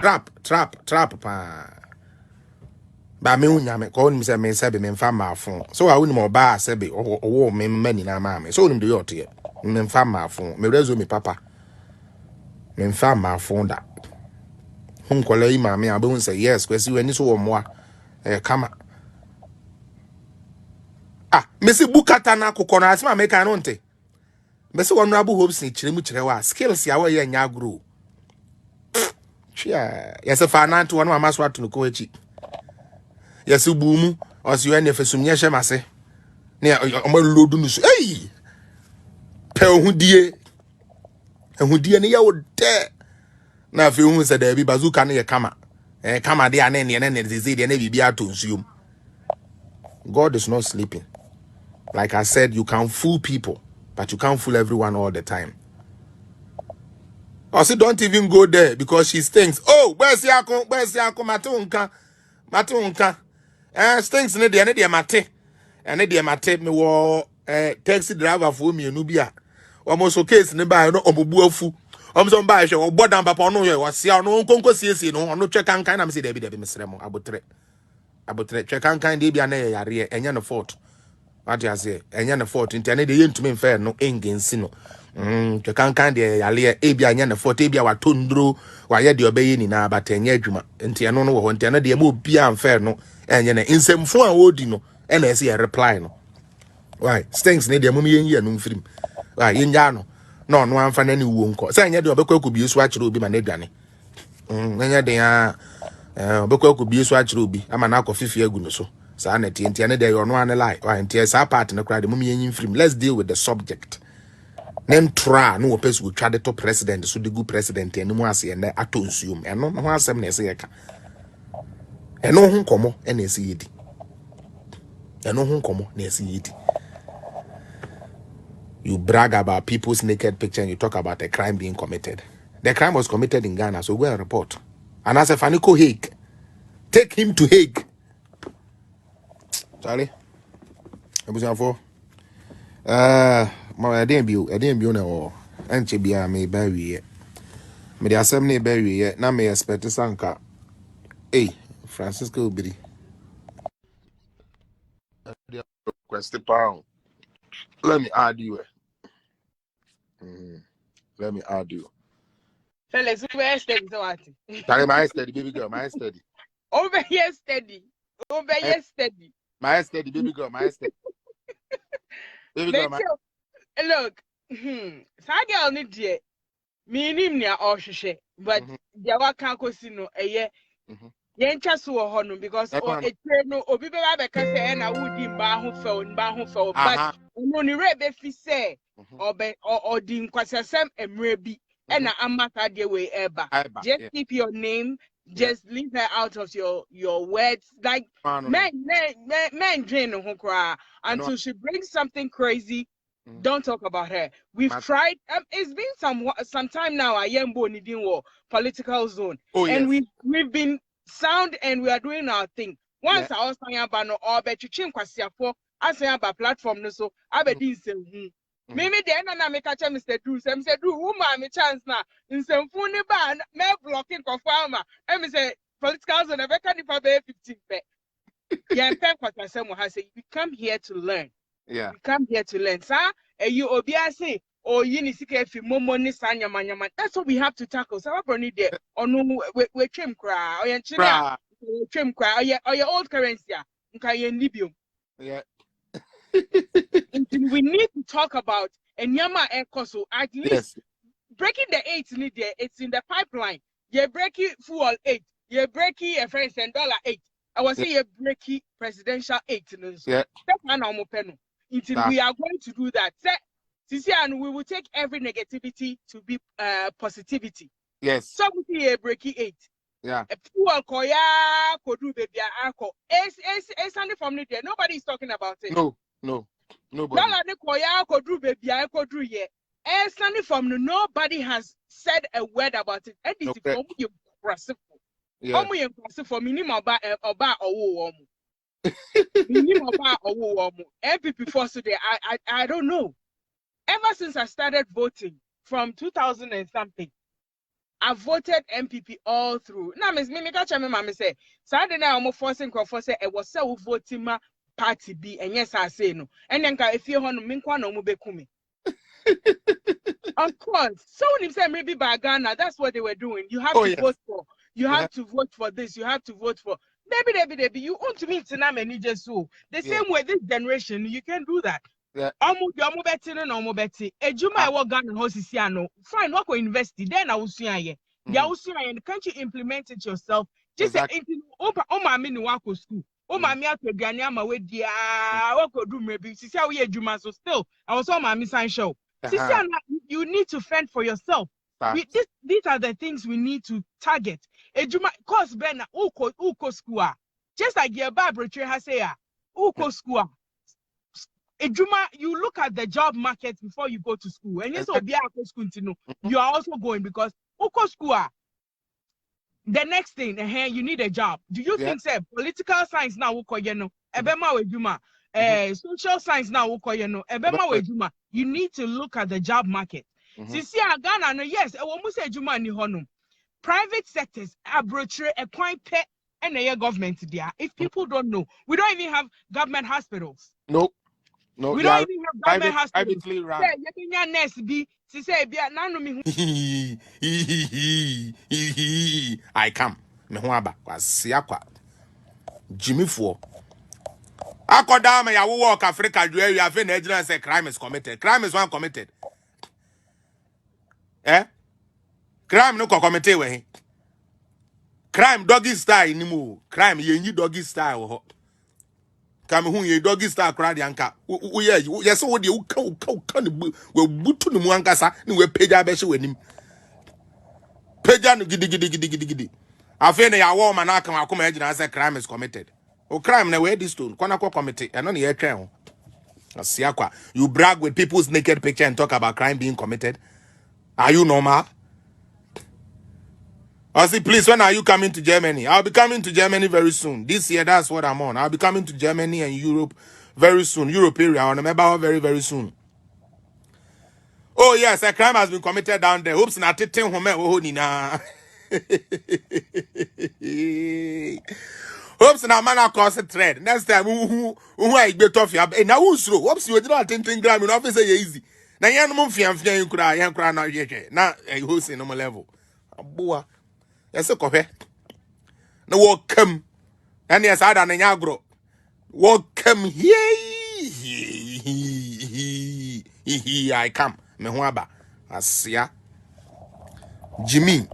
trap pa. Ba me unya me ko nim se me se be me mfa ma fon. So a unim oba se be owo me mani na ma me. So unim de yote ye. Me mfa ma fon. Me rezo me papa. Me mfa ma fon da. Hun kola yi ma me abe hun say yes, kwesi we ni so wo moa. Kama. Mesi bukata na kokona asema me kan no nte. Mesi wonu abu hopes ni chire mu chire wa skills ya wo ye nya grow. Chia, yes fa na to no amaso atu no ko echi. Yes bu mu osi we ne fesum nye hye mase. Ne o lodu no so. Hey! Pe ohudie. Ehudie ne ya wo de. Na fe hu se da bi bazooka ne ye kama. Kama de ane ne zizi de na bibia to nsuom. God is not sleeping. Like I said, you can fool people, but you can't fool everyone all the time. Also, don't even go there because she stinks. Oh, where's Yako? Where's Yako? Matunka. Stinks ne dia mate. Ne dia mate me wo taxi driver for me Nubia. Almost okay ne ba no obubu afu. Omso ba hwe obo dan papa no ye wasia no nkonko siesie no no twe kan na me say David mesremo abotre twe kan de bia na ye yare enye no fault. What you say? Enya na fault nti ane de yentumi mfa no engensi no. Twe kan de yale e bia anya na fault e bia watondro wa ye de obeye ni na abata enya adwuma nti eno no wo nti ane de ma obia mfa no enye na nsemfo a wodi no e na ese ye reply no. Why? Stinks ne de mum yenyi anu mfirim. Why? Yenya no. No no amfa na ni wo nko. Se enya de obekwa akubie so akire obi ma na aduane. Enya de ya obekwa akubie so akire obi ama na akofifie agu no so. Sa na tie ane dey ono ane lie why tie sa part no kra de mum yen film. Let's deal with the subject. Nem tra no opes go twa de to president so de gu president ene mu ase ene atonsuom eno ho asem na ese yeka eno ho nkomo ene ese yedi eno ho nkomo na ese yedi. You brag about people's naked picture and you talk about a crime being committed. The crime was committed in Ghana, so go and report. And as a Faniko Hague, take him to Hague. Charlie, I was for I didn't be on all. And Chibia may bury it. May the assembly bury it. Now may expect Sanka. Hey, Francisco Biddy. Request pound. Let me add you. Let me add you. Felix, where steady so what? Tell my steady, baby girl, my steady. Over here steady. Over here steady. My steady, baby girl, my steady. Baby girl, my... Look, that girl need to me nimnia or she, but the waka cosino a year. Yencha so honor because no obi be say na wudi mba ho fell but only rebe fi say or di nkwasasem emre bi na amaka de we eba just keep your name, just leave her out of your words like men drain ho kra until she brings something crazy. Don't talk about her. We've tried. It's been some time now. I am born in political zone, and we've been sound and we are doing our thing. Once I was saying about no or bet you chin kwasia for I say about platform no so I bet this maybe then and I make a chance Mr. Drew. Some say Drew woman me chance now. In some funny ban me blocking for farmer. And me say political zone never can if I be 15 pe. Yeah, we come here to learn. Yeah. We come here to learn. Sir, you obiase or you need to fi momo ni sanya manyama. That's what we have to tackle. So Broni there or no we trim cry or yan trim cry or your old currency. Yeah. We need to talk about and yama so at least breaking the 8 need there. It's in the pipeline. You break it full 8. You break it a friends and $8. I was saying you break it presidential 8. Yeah. Until we are going to do that. And we will take every negativity to be positivity. Yes. So we see a breaky 8. Yeah. Koya could do baby uncle. Nobody is talking about it. No. Nobody. Koya could do baby uncle do ye. Standing from nobody has said a word about it. And it's from you impressive. For minimum about or MPP force today. I don't know. Ever since I started voting from 2000 and something, I voted MPP all through. Now, Miss Mimika Chamema say, Saturday night, I'm forcing Crawford say, it was so voting my party B, and yes, I say no. And then, if you're on Minkwa no Mubekumi. Of course. So when you say maybe by Ghana, that's what they were doing. You have to vote for. You have to vote for this. You have to vote for. Maybe. You want to meet Tinam and just so. The same way this generation, you can do that. Omo betting and omo betting. Ejuma I work Ghana Hosisiano. Fine, work or invest. Then I will see ye. Ya will see and can't you implement it yourself? Just say Oma mini wako school. Oma mi ato Ghana ama we dia wako do maybe. Sisi how ye Juma so still. I was on my mission show. Sister, you need to fend for yourself. These are the things we need to target. Ejuma, cause Ben, uko school. Just like your Barbara has say, uko school. Ejuma, you look at the job market before you go to school. And yes, school to know you are also going because uko school. The next thing, you need a job. Do you think say political science now uko yeno? Ebema ejuma. Social science now ebema ejuma. You need to look at the job market. Sisi Ghana no yes, say ejuma ni honum. Private sectors abrotre a quite pet and a government there. If people don't know, we don't even have government hospitals. No, we don't even have government hospitals. Privately run. I come. Mehuaba was Siakwa. Jimmy for. Akodama ya walk Africa where you have been say crime is committed. Crime is one committed. Crime no committed we. Crime doggy style ni mu. Crime ye doggy style ho. Come who ye doggy style crowd yanka. Yes so de uka we butu ni mu ankasa ni we peja be she wanim. Peja no gidi. Afene ya wo man aka akoma agina say crime is committed. O crime na we this stone. Kwana ko committee. Eno na ye twen. Asiakwa. You brag with people's naked picture and talk about crime being committed. Are you normal? I say, please, when are you coming to Germany? I'll be coming to Germany very soon. This year, that's what I'm on. I'll be coming to Germany and Europe very soon. Europe area, I remember very, very soon. Oh, yes, a crime has been committed down there. Oops, na tete home na. Oops, na man across the thread. Next time, who I get off your now who's through? Oops, you did not think gram in office easy. Now, yan mumfian you cry now, yet. Now, a host in normal level. Boa. Yes, a coffee. No walk come. And yes, I done a yagro. Walk come here. I come. Mehuaba. Asia. Jimmy.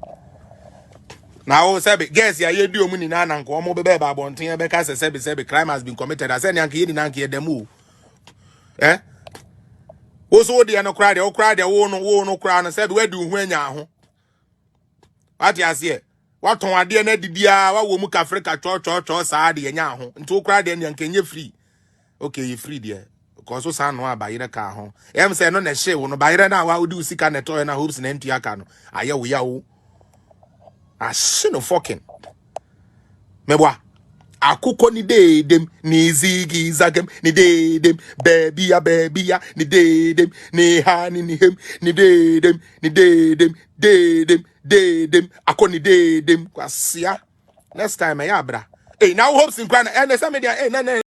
Now, Sabi, guess ya you do money na and come over beba bontin because Sabi crime has been committed. I said, Yankee, the move. Also, the no cry, the cry, the no cry, and said, where do when ya? What you say? What on idea na didia wa wo mu ka Africa cho saa de nya ho nto kra de nyan kenye free. Okay, you free there. Because so san no abayire ka ho. Em say no na hye wo no bayire na wa odi usika na to na hopes na ntu aka no. Aye wo ya wo. Ahye no fucking. Mebwa. Akuko ni dedem ni zigi zagem ni dedem baby ya ni dedem ni ha ni hem ni dedem akoni dedem kwasia next time ya bra now hopes in kwana and some media na